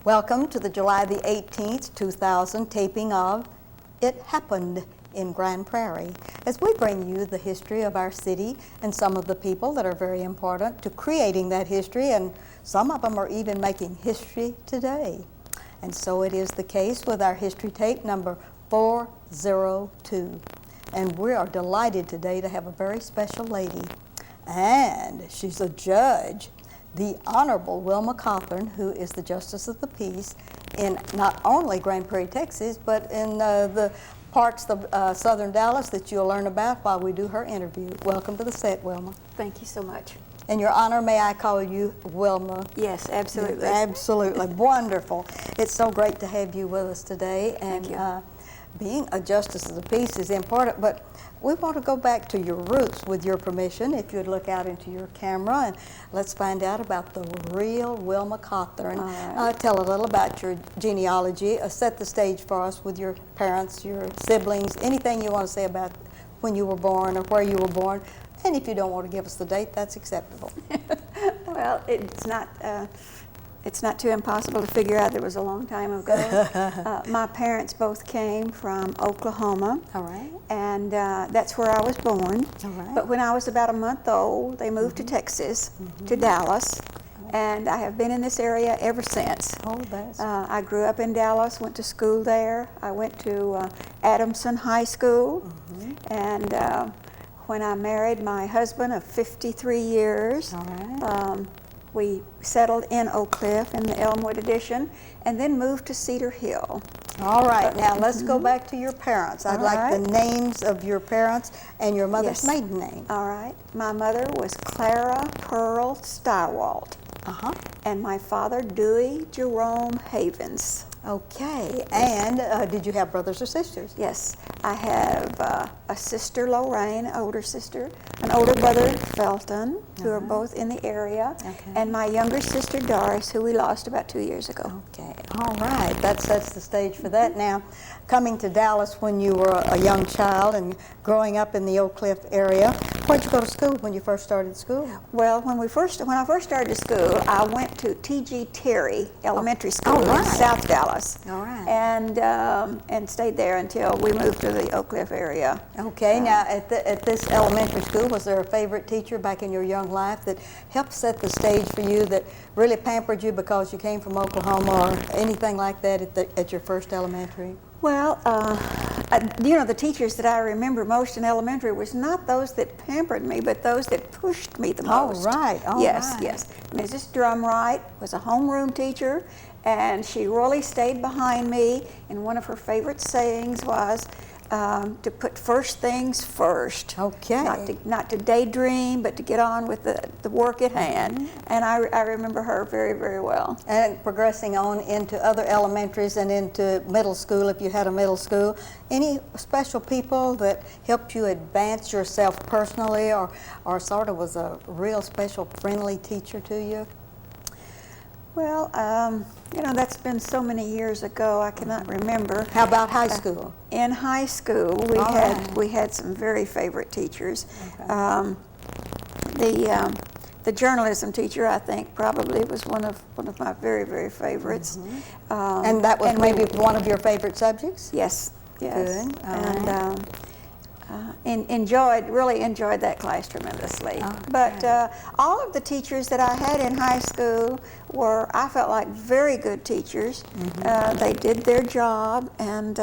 Welcome to the July the 18th, 2000 taping of It Happened in Grand Prairie, as we bring you the history of our city and some of the people that are very important to creating that history, and some of them are even making history today. And so it is the case with our history tape number 402. And we are delighted today to have a very special lady. And she's a judge, the Honorable Wilma Cawthorn, who is the Justice of the Peace in not only Grand Prairie, Texas, but in the parts of southern Dallas that you'll learn about while we do her interview. Welcome to the set, Wilma. Thank you so much. In your honor, may I call you Wilma? Yes, absolutely. Absolutely. Wonderful. It's so great to have you with us today. And Thank you. Being a Justice of the Peace is important, but we want to go back to your roots, with your permission. If you'd look out into your camera, and let's find out about the real Wilma Cawthorn. Right. Tell a little about your genealogy. Set the stage for us with your parents, your siblings, anything you want to say about when you were born or where you were born. And if you don't want to give us the date, that's acceptable. Well, it's not too impossible to figure out. It was a long time ago. My parents both came from Oklahoma. All right. And that's where I was born. All right. But when I was about a month old, they moved to Texas, to Dallas. And I have been in this area ever since. Oh, that's I grew up in Dallas, went to school there. I went to Adamson High School. And when I married my husband of 53 years, all right. we settled in Oak Cliff in the Elmwood Addition, and then moved to Cedar Hill. All right, now let's go back to your parents. I'd All like right. the names of your parents and your mother's Yes. maiden name. All right. My mother was Clara Pearl Stywalt, Uh-huh. and my father Dewey Jerome Havens. Okay, and did you have brothers or sisters? Yes, I have a sister, Lorraine, older sister, an older brother, Felton, who are both in the area, Okay. and my younger sister, Doris, who we lost about 2 years ago. Okay, all right, that sets the stage for that. Now, coming to Dallas when you were a young child and growing up in the Oak Cliff area, where'd you go to school when you first started school? Well, when I first started school, I went to T.G. Terry Elementary School right. in South Dallas. All right. And stayed there until we moved to the Oak Cliff area. Okay, now at this elementary school, was there a favorite teacher back in your young life that helped set the stage for you, that really pampered you because you came from Oklahoma, or anything like that at your first elementary? Well, the teachers that I remember most in elementary was not those that pampered me, but those that pushed me the most. Oh, right. All yes, right. yes. Mrs. Drumright was a homeroom teacher, and she really stayed behind me. And one of her favorite sayings was to put first things first. Okay. Not to daydream, but to get on with the work at hand. And I remember her very, very well. And progressing on into other elementaries and into middle school, if you had a middle school, any special people that helped you advance yourself personally, or sort of was a real special friendly teacher to you? Well, that's been so many years ago, I cannot remember. How about high school? In high school, we had some very favorite teachers. Okay. The journalism teacher, I think, probably was one of my very, very favorites. And that was maybe one of your favorite subjects? Yes, yes. Good. All And right. really enjoyed that class tremendously. Okay. But all of the teachers that I had in high school were, I felt like, very good teachers. They did their job, and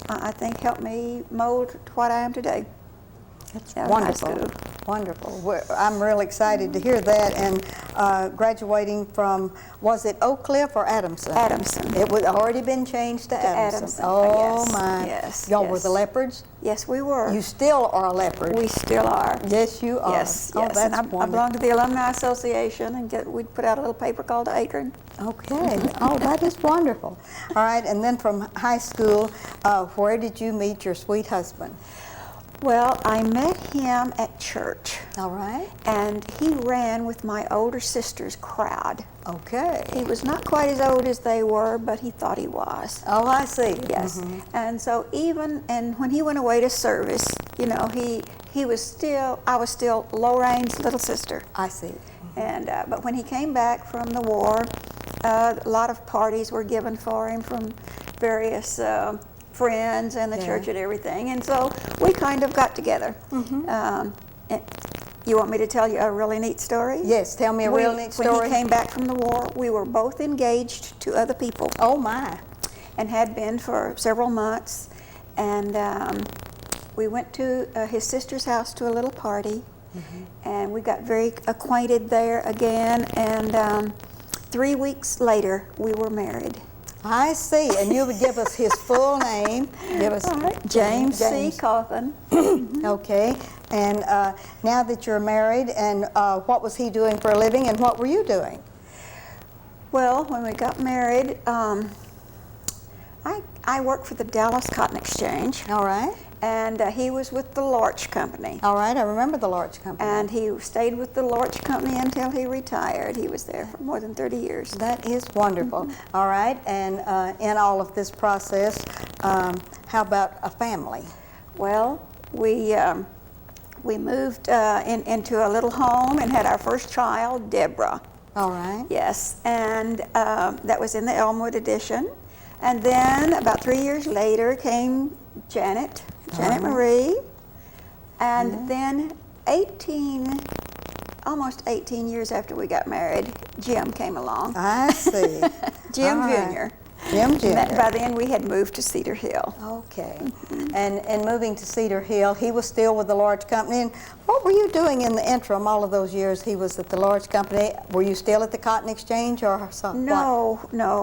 I think helped me mold to what I am today. That's Yeah, wonderful. high school. Wonderful. I'm really excited to hear that. And graduating from, was it Oak Cliff or Adamson? Adamson. It was already been changed to Adamson. Adamson, Oh yes, my! yes, Y'all were yes. the Leopards. Yes, we were. You still are a Leopard. We still are. Yes, you are. Yes, Oh, yes. that's And I wonderful. belong to the Alumni Association, and we'd put out a little paper called the Acorn. Okay. Oh, that is wonderful. All right. And then from high school, where did you meet your sweet husband? Well, I met him at church, All right. and he ran with my older sister's crowd. Okay. He was not quite as old as they were, but he thought he was. Oh, I see. Yes. And so and when he went away to service, he was still, I was still Lorraine's little sister. I see. And but when he came back from the war, A lot of parties were given for him from various friends and the church and everything, and so we kind of got together. You want me to tell you a really neat story? Yes, tell me a real neat story. When he came back from the war, we were both engaged to other people. Oh my. And had been for several months. And we went to his sister's house to a little party. And we got very acquainted there again. And 3 weeks later, we were married. I see. And you would give us his full name. Give us James C. Coffin. Okay. And now that you're married, and what was he doing for a living, and what were you doing? Well, when we got married, I worked for the Dallas Cotton Exchange. All right. And he was with the Larch Company. All right, I remember the Larch Company. And he stayed with the Larch Company until he retired. He was there for more than 30 years. That is wonderful. All right, and in all of this process, how about a family? Well, we moved into a little home and had our first child, Deborah. All right. Yes, and that was in the Elmwood edition. And then about 3 years later came Janet Marie. And then almost 18 years after we got married, Jim came along. I see. Jim All Jr. Right. Jim Jr. By then we had moved to Cedar Hill. Okay. And moving to Cedar Hill, he was still with the Large Company. And what were you doing in the interim, all of those years he was at the Large Company? Were you still at the Cotton Exchange or something? No.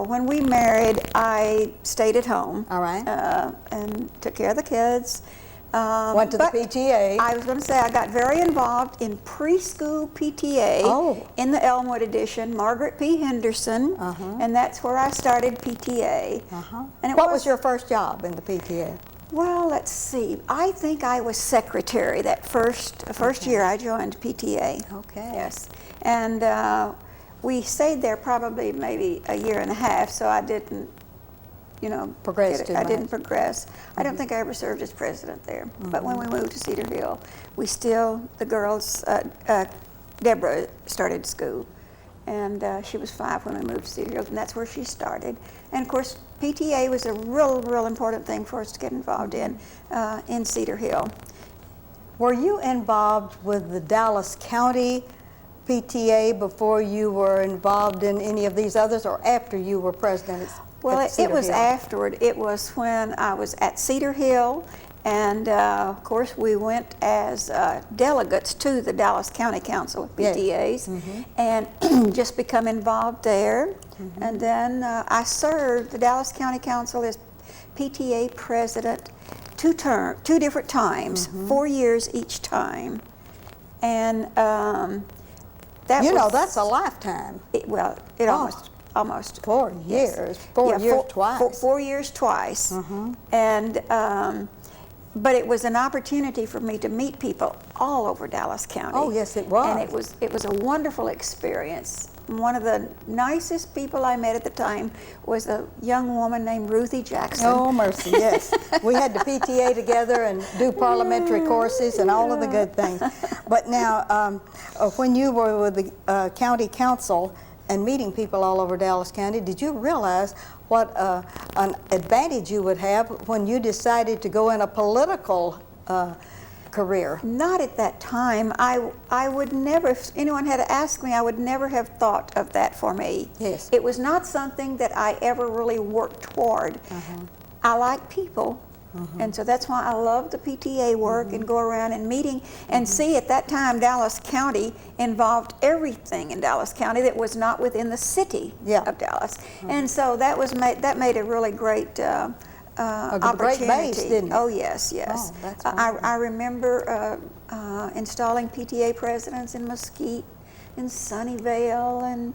When we married, I stayed at home. All right. And took care of the kids. Went to the PTA. I was going to say I got very involved in preschool PTA in the Elmwood edition, Margaret P. Henderson, and that's where I started PTA. And what was your first job in the PTA? Well, let's see. I think I was secretary that first year I joined PTA. Okay. Yes, and we stayed there probably maybe a year and a half, so I didn't. Progress too much. I didn't progress. I don't think I ever served as president there. But when we moved to Cedar Hill, the girls, Deborah started school. And she was 5 when we moved to Cedar Hill, and that's where she started. And of course, PTA was a real important thing for us to get involved in Cedar Hill. Were you involved with the Dallas County PTA before you were involved in any of these others, or after you were president? Well, it was afterward. It was when I was at Cedar Hill, and of course we went as delegates to the Dallas County Council of PTAs, and just become involved there. And then I served the Dallas County Council as PTA president 2 different times, 4 years each time. And that's a lifetime. Almost 4 years. 4 years twice. 4 years twice. And but it was an opportunity for me to meet people all over Dallas County. Oh yes, it was. And it was a wonderful experience. One of the nicest people I met at the time was a young woman named Ruthie Jackson. Oh mercy, yes. We had the PTA together and do parliamentary courses and all of the good things. But now, when you were with the county council and meeting people all over Dallas County, did you realize what an advantage you would have when you decided to go in a political career? Not at that time. I would never, if anyone had asked me, I would never have thought of that for me. Yes. It was not something that I ever really worked toward. I like people. And so that's why I love the PTA work and go around and meeting and see. At that time, Dallas County involved everything in Dallas County that was not within the city of Dallas. And so that made a really great opportunity. Great base, didn't it? Oh yes. Oh, that's I remember installing PTA presidents in Mesquite, in Sunnyvale, and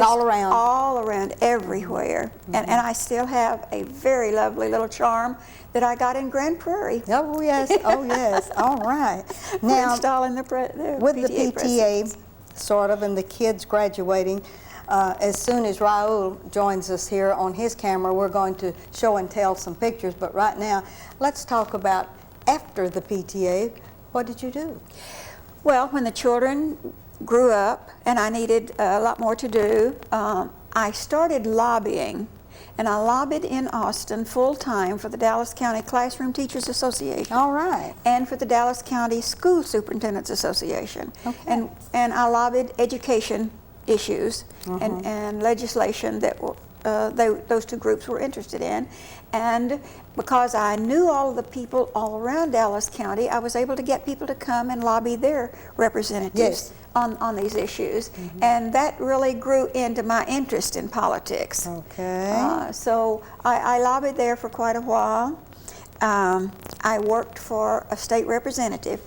all around. All around, everywhere. And I still have a very lovely little charm that I got in Grand Prairie. Oh yes, oh yes, all right. Now, installing the with the PTA, sort of, and the kids graduating, as soon as Raul joins us here on his camera, we're going to show and tell some pictures. But right now, let's talk about after the PTA. What did you do? Well, when the children grew up and I needed a lot more to do, I started lobbying, and I lobbied in Austin full-time for the Dallas County Classroom Teachers Association. All right. And for the Dallas County School Superintendents Association. Okay. And I lobbied education issues and legislation that those two groups were interested in. And because I knew all of the people all around Dallas County, I was able to get people to come and lobby their representatives on these issues. And that really grew into my interest in politics. Okay. So I lobbied there for quite a while. I worked for a state representative,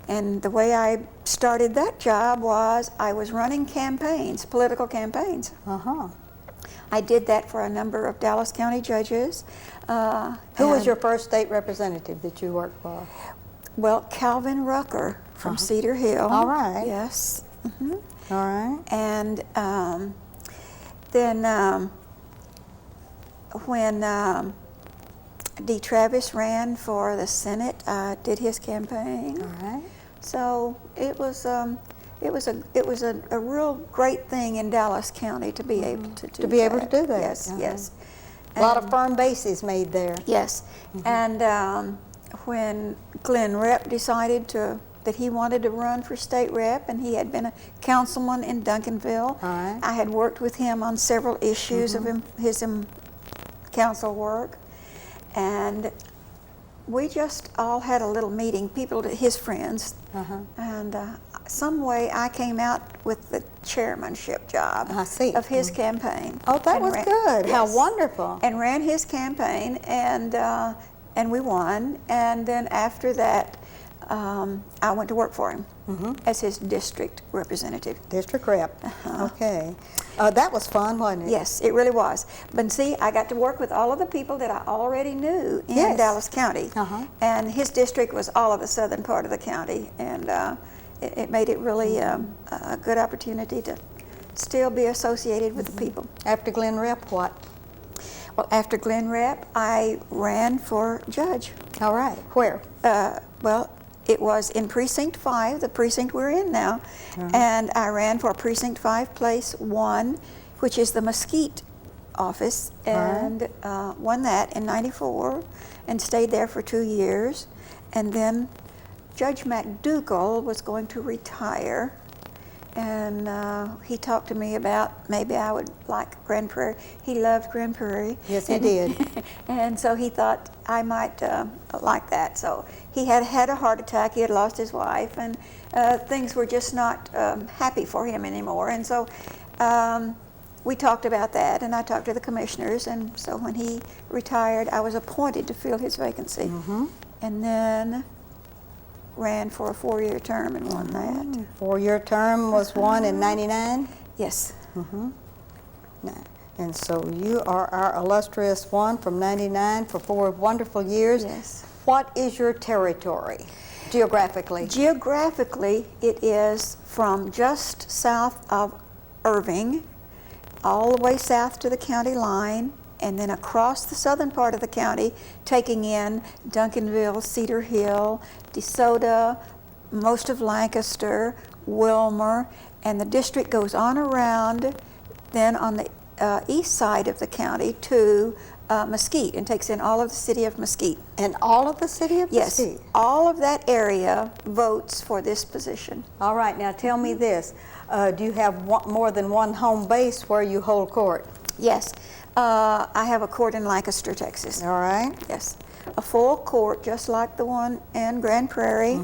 and the way I started that job was I was running campaigns, political campaigns. I did that for a number of Dallas County judges. Who was your first state representative that you worked for? Well, Calvin Rucker from Cedar Hill. All right. Yes. All right. And then when D. Travis ran for the Senate, I did his campaign. All right. So it was a real great thing in Dallas County to be able to do that. Yes, yes. A lot of firm bases made there. Yes. And when Glenn Rep decided that he wanted to run for state rep, and he had been a councilman in Duncanville, I had worked with him on several issues of his council work, and we just all had a little meeting, his friends, and some way I came out with the chairmanship job of his campaign. Oh, that was good. Yes. How wonderful. And ran his campaign, and we won. And then after that, I went to work for him as his district representative. District rep. Okay. That was fun, wasn't it? Yes, it really was. But see, I got to work with all of the people that I already knew in Dallas County. And his district was all of the southern part of the county. And it made it really a good opportunity to still be associated with the people. After Glenn Rep, what? Well, after Glenn Rep, I ran for judge. All right. Where? Well, it was in Precinct 5, the precinct we're in now, and I ran for Precinct 5, Place 1, which is the Mesquite office, and won that in '94, and stayed there for 2 years. And then Judge McDougall was going to retire, and he talked to me about maybe I would like Grand Prairie. He loved Grand Prairie. Yes, he did. And so he thought I might like that. So he had had a heart attack. He had lost his wife, and things were just not happy for him anymore. And so we talked about that, and I talked to the commissioners. And so when he retired, I was appointed to fill his vacancy. And then ran for a 4-year term and won that. 4-year term was won in '99? Yes. And so you are our illustrious one from '99 for 4 wonderful years. Yes. What is your territory geographically? Geographically, it is from just south of Irving, all the way south to the county line, and then across the southern part of the county, taking in Duncanville, Cedar Hill, DeSoto, most of Lancaster, Wilmer, and the district goes on around then on the east side of the county to Mesquite, and takes in all of the city of Mesquite. And all of the city of Mesquite? Yes, all of that area votes for this position. All right, now tell me this. Do you have more than one home base where you hold court? Yes. I have a court in Lancaster, Texas. All right. Yes. A full court, just like the one in Grand Prairie,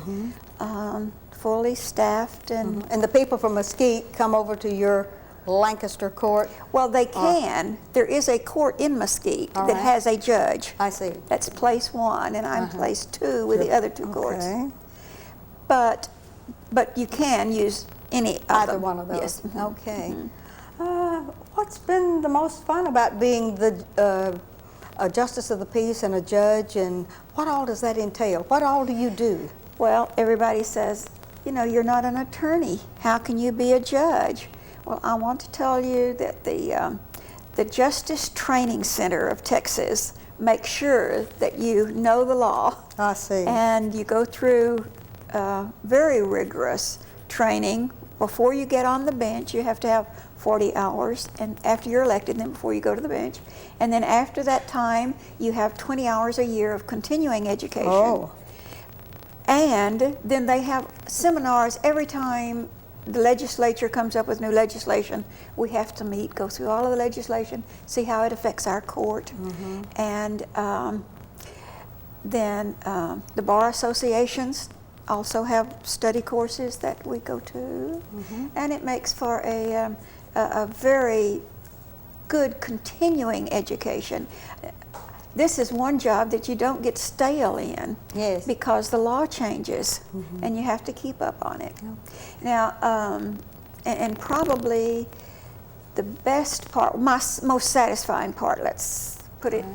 fully staffed. And the people from Mesquite come over to your Lancaster court? Well, they can. There is a court in Mesquite that has a judge. I see. That's place 1, and I'm place 2 with the other 2 courts. But you can use either one of those. Yes. Okay. What's been the most fun about being the a justice of the peace and a judge, and what all does that entail? What all do you do? Well, everybody says, you know, you're not an attorney. How can you be a judge? Well, I want to tell you that the Justice Training Center of Texas makes sure that you know the law. I see. And you go through very rigorous training. Before you get on the bench, you have to have 40 hours, and after you're elected, then before you go to the bench. And then after that time, you have 20 hours a year of continuing education. Oh. And then they have seminars every time the legislature comes up with new legislation. We have to meet, go through all of the legislation, see how it affects our court. And then the bar associations also have study courses that we go to. And it makes for a very good continuing education. This is one job that you don't get stale in. Yes. Because the law changes and you have to keep up on it. Now, and probably the best part, my most satisfying part, let's put it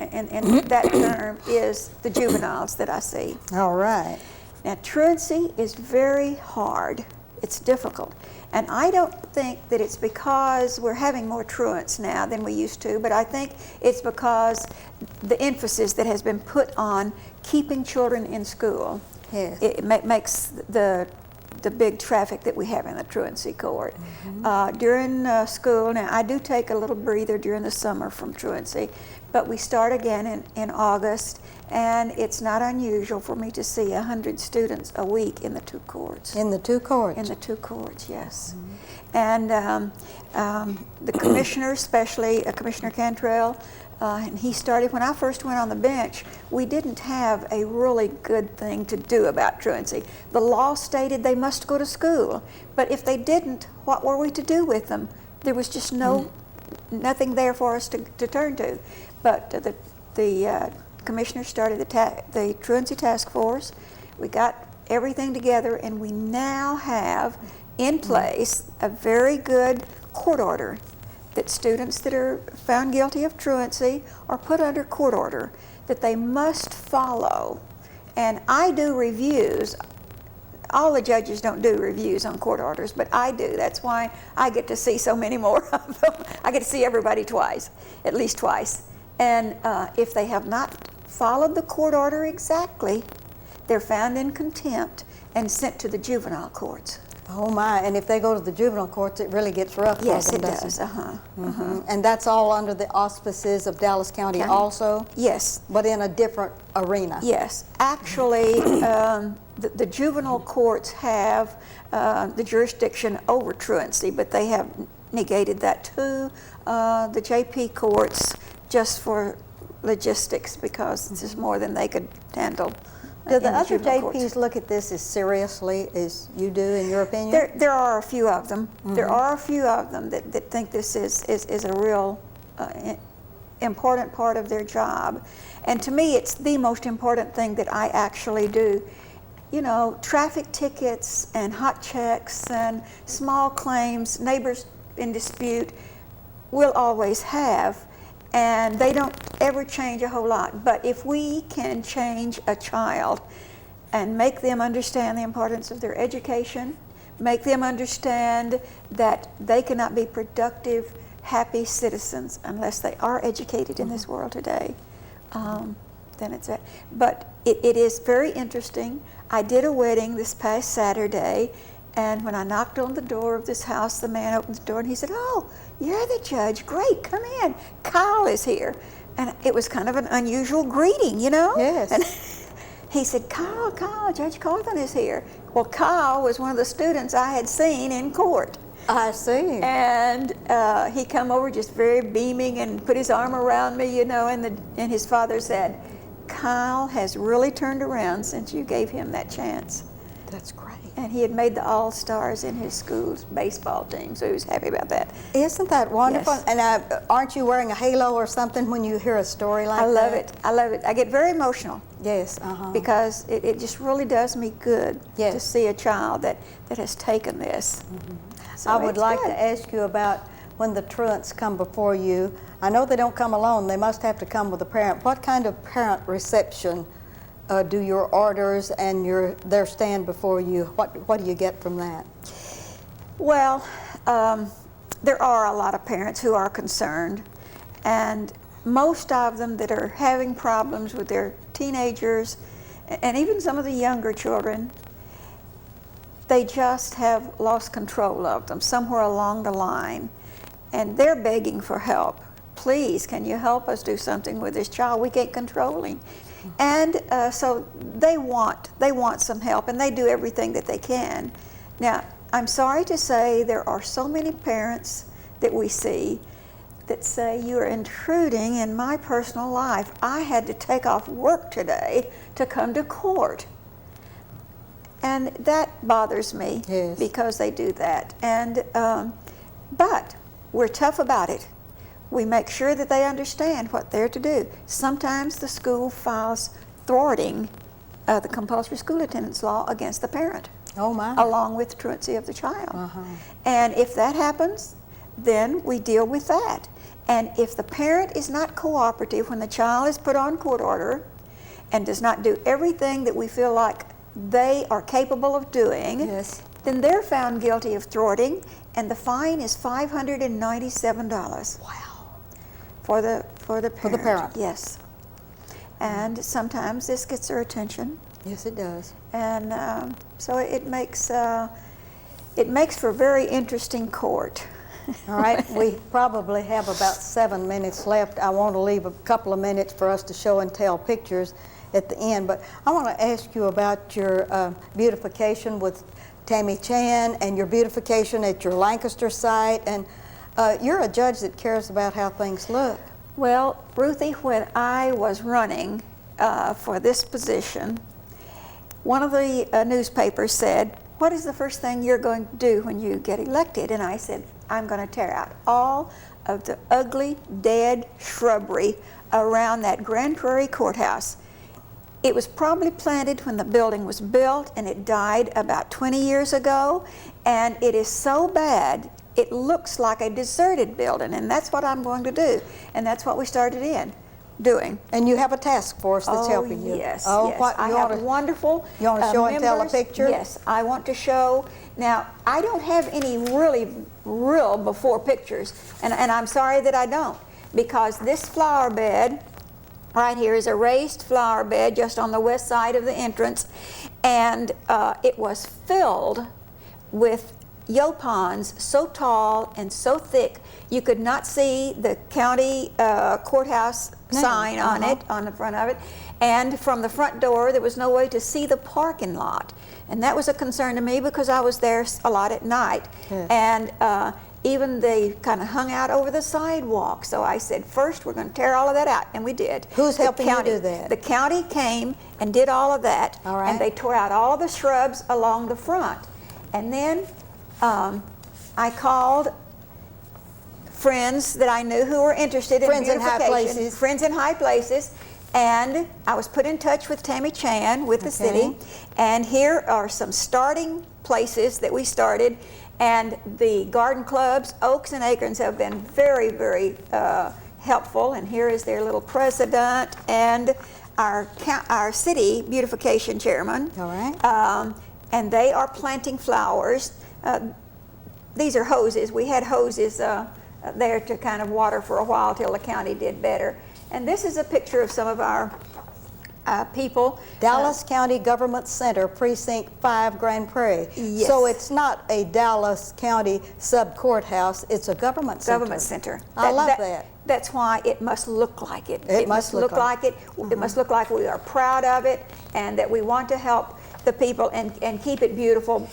in that term, is the juveniles that I see. All right. Now, truancy is very hard. It's difficult. And I don't think that it's because we're having more truants now than we used to, but I think it's because the emphasis that has been put on keeping children in school. Yes. It makes the big traffic that we have in the truancy court. During school, now I do take a little breather during the summer from truancy, but we start again in August, and it's not unusual for me to see 100 students a week in the two courts. In the two courts? In the two courts, yes. And the commissioner, especially Commissioner Cantrell, and he started, when I first went on the bench, we didn't have a really good thing to do about truancy. The law stated they must go to school, but if they didn't, what were we to do with them? There was just nothing there for us to turn to. But the commissioner started the truancy task force. We got everything together, and we now have in place a very good court order that students that are found guilty of truancy are put under court order that they must follow. And I do reviews. All the judges don't do reviews on court orders, but I do. That's why I get to see so many more of them. I get to see everybody twice, at least twice. And if they have not followed the court order exactly, they're found in contempt and sent to the juvenile courts. Oh my, and if they go to the juvenile courts, it really gets rough. Yes, for them, it does. And that's all under the auspices of Dallas County also? Yes. But in a different arena? Yes. Actually, the juvenile courts have the jurisdiction over truancy, but they have negated that to the JP courts just for logistics, because this is more than they could handle. Do the other JPs look at this as seriously as you do, in your opinion? There are a few of them. There are a few of them that think this is a real important part of their job. And to me, it's the most important thing that I actually do. You know, traffic tickets and hot checks and small claims, neighbors in dispute, we'll always have. And they don't ever change a whole lot. But if we can change a child and make them understand the importance of their education, make them understand that they cannot be productive, happy citizens unless they are educated in this world today, then it's that. But it is very interesting. I did a wedding this past Saturday, and when I knocked on the door of this house, the man opened the door and he said, "Oh, you're the judge. Great, come in. Kyle is here." And it was kind of an unusual greeting, you know? Yes. And he said, Kyle, Judge Carthen is here. Well, Kyle was one of the students I had seen in court. I see. And he come over just very beaming and put his arm around me, you know, and his father said, "Kyle has really turned around since you gave him that chance." That's great. And he had made the All-Stars in his school's baseball team, so he was happy about that. Isn't that wonderful? Yes. And aren't you wearing a halo or something when you hear a story like that? I love it. I love it. I get very emotional. Yes. Because it just really does me good Yes. to see a child that has taken this. So I would it's like good. to ask you about when the truants come before you. I know they don't come alone. They must have to come with a parent. What kind of parent reception do your orders and their stand before you, what do you get from that? Well, there are a lot of parents who are concerned, and most of them that are having problems with their teenagers and even some of the younger children, they just have lost control of them somewhere along the line, and they're begging for help. Please, can you help us do something with this child? We can't control him. And so they want some help, and they do everything that they can. Now, I'm sorry to say there are so many parents that we see that say, you are intruding in my personal life. I had to take off work today to come to court. And that bothers me, yes, because they do that. And but we're tough about it. We make sure that they understand what they're to do. Sometimes the school files thwarting the compulsory school attendance law against the parent. Oh my. Along with truancy of the child. And if that happens, then we deal with that. And if the parent is not cooperative when the child is put on court order and does not do everything that we feel like they are capable of doing, yes, then they're found guilty of thwarting, and the fine is $597. Wow. For the parent. For the parent. Yes. And sometimes this gets their attention. Yes, it does. And so it makes for a very interesting court. All right, we probably have about 7 minutes left. I want to leave a couple of minutes for us to show and tell pictures at the end, but I want to ask you about your beautification with Tammy Chan and your beautification at your Lancaster site, and you're a judge that cares about how things look. Well, Ruthie, when I was running for this position, one of the newspapers said, what is the first thing you're going to do when you get elected? And I said, I'm going to tear out all of the ugly, dead shrubbery around that Grand Prairie courthouse. It was probably planted when the building was built, and it died about 20 years ago, and it is so bad, it looks like a deserted building, and that's what I'm going to do, and that's what we started doing. And you have a task force that's helping you. Yes, oh, yes. What, I have wonderful You want to show and tell a members. picture? Yes, I want to show. Now, I don't have any really real before pictures, and I'm sorry that I don't, because this flower bed right here is a raised flower bed just on the west side of the entrance, and it was filled with yaupons so tall and so thick you could not see the county courthouse sign on it, on the front of it, and from the front door there was no way to see the parking lot, and that was a concern to me because I was there a lot at night. And even they kind of hung out over the sidewalk. So I said, first we're going to tear all of that out, and we did. Who's helping you do that? The county came and did all of that, all right, and they tore out all the shrubs along the front. And then I called friends that I knew who were interested in Friends in high beautification. places. Friends in high places. And I was put in touch with Tammy Chan with the city, and here are some starting places that we started. And the garden clubs, Oaks and Acorns, have been very, very helpful. And here is their little president and our city beautification chairman. All right. And they are planting flowers. These are hoses. We had hoses there to kind of water for a while till the county did better. And this is a picture of some of our people. Dallas County Government Center, Precinct 5, Grand Prairie. Yes. So it's not a Dallas County sub-courthouse, it's a government center. Government center. I love that. That's why it must look like it. It must look like it. It must look like we are proud of it and that we want to help the people and keep it beautiful,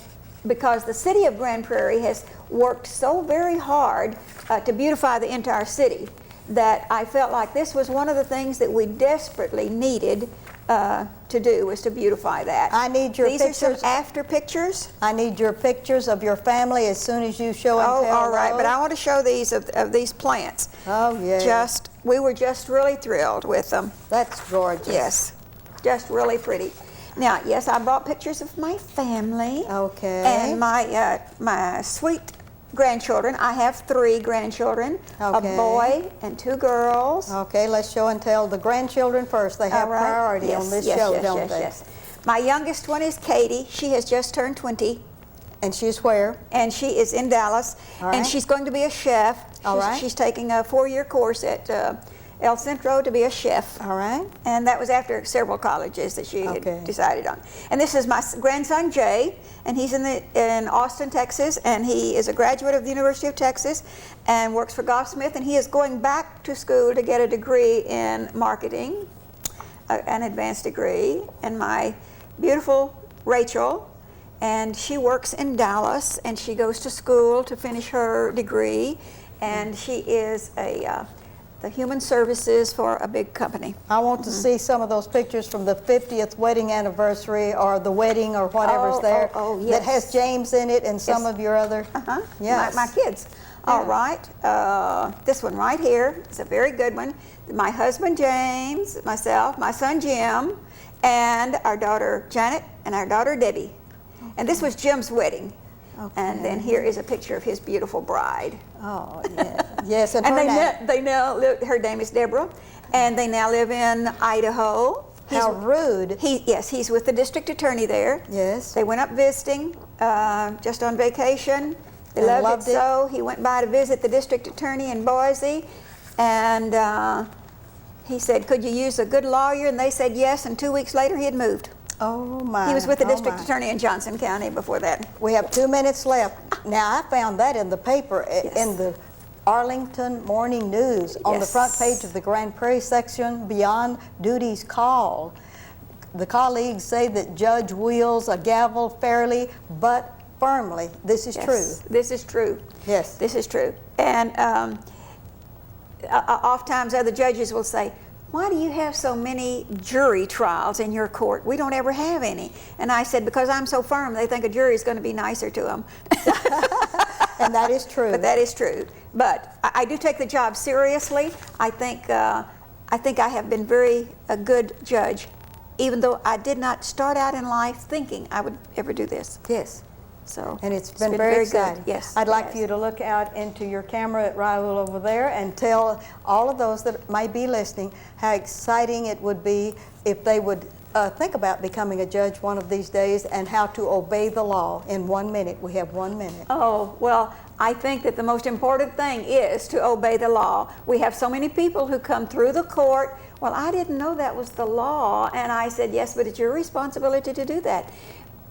because the city of Grand Prairie has worked so very hard to beautify the entire city that I felt like this was one of the things that we desperately needed to do, was to beautify that. I need your pictures. These are some after pictures. I need your pictures of your family as soon as you show and tell. All right, those. but I want to show these of these plants. Oh, yeah. We were just really thrilled with them. That's gorgeous. Yes, just really pretty. Now, yes, I brought pictures of my family. Okay. And my sweet grandchildren. I have 3 grandchildren, okay, a boy and 2 girls. Okay, let's show and tell the grandchildren first. They have priority on this show, don't they? Yes. My youngest one is Katie. She has just turned 20. And she's where? And she is in Dallas. All right. And she's going to be a chef. All right. She's taking a 4-year course at El Centro to be a chef. All right. And that was after several colleges that she Okay. had decided on. And this is my grandson, Jay, and he's in Austin, Texas, and he is a graduate of the University of Texas and works for Goffsmith, and he is going back to school to get a degree in marketing, an advanced degree. And my beautiful Rachel, and she works in Dallas, and she goes to school to finish her degree, and she is the human services for a big company. I want to see some of those pictures from the 50th wedding anniversary or the wedding or whatever's there yes. that has James in it and some of your other. Yes. My kids. Yeah. All right. This one right here is a very good one. My husband James, myself, my son Jim, and our daughter Janet and our daughter Debbie. And this was Jim's wedding. Okay. And then here is a picture of his beautiful bride. Oh, yeah. Yes, and, And her they now live, her name is Deborah, and they now live in Idaho. How rude. He's with the district attorney there. Yes. They went up visiting, just on vacation. They And loved it so. He went by to visit the district attorney in Boise, and he said, could you use a good lawyer? And they said yes, and 2 weeks later he had moved. Oh, my. He was with the oh, district my. attorney in Johnson County before that. We have 2 minutes left. Now, I found that in the paper, in the Arlington Morning News, on the front page of the Grand Prairie section, Beyond Duty's Call. The colleagues say that Judge wields a gavel fairly but firmly. This is true. This is true. Yes. This is true. And oftentimes other judges will say, why do you have so many jury trials in your court? We don't ever have any. And I said, because I'm so firm, they think a jury is going to be nicer to them. And that is true. But that is true. But I do take the job seriously. I think I have been a good judge, even though I did not start out in life thinking I would ever do this. Yes. So And it's been very exciting. good. Yes. I'd like for you to look out into your camera at Raul over there and tell all of those that might be listening how exciting it would be if they would think about becoming a judge one of these days and how to obey the law in 1 minute. We have 1 minute. Oh, well, I think that the most important thing is to obey the law. We have so many people who come through the court, well, I didn't know that was the law. And I said, yes, but it's your responsibility to do that.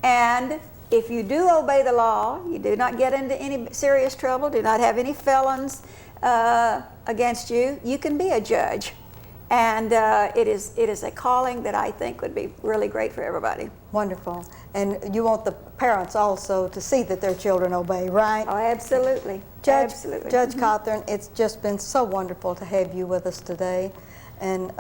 And if you do obey the law, you do not get into any serious trouble, do not have any felons against you, you can be a judge. And it is a calling that I think would be really great for everybody. Wonderful. And you want the parents also to see that their children obey, right? Oh, absolutely. Absolutely. Judge Cawthorn, it's just been so wonderful to have you with us today. And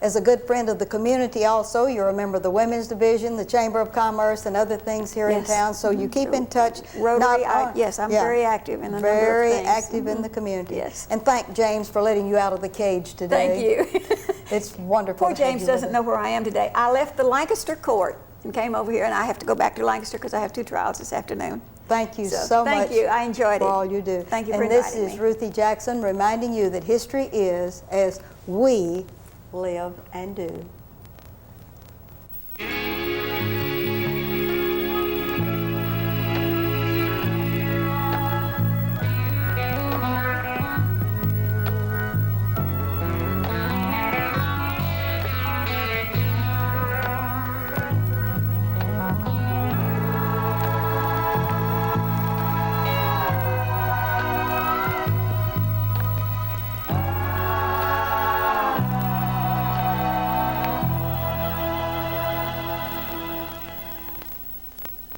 as a good friend of the community also, you're a member of the Women's Division, the Chamber of Commerce, and other things here in town, so you keep in touch. Rotary, yes, I'm very active in a number of things. Very active in the community. Yes. And thank James for letting you out of the cage today. Thank you. It's wonderful. Poor James doesn't know where I am today. I left the Lancaster court and came over here, and I have to go back to Lancaster because I have 2 trials this afternoon. Thank you so much. Thank you. I enjoyed it. For all you do. Thank you for inviting me. And this is Ruthie Jackson reminding you that history is as we live and do.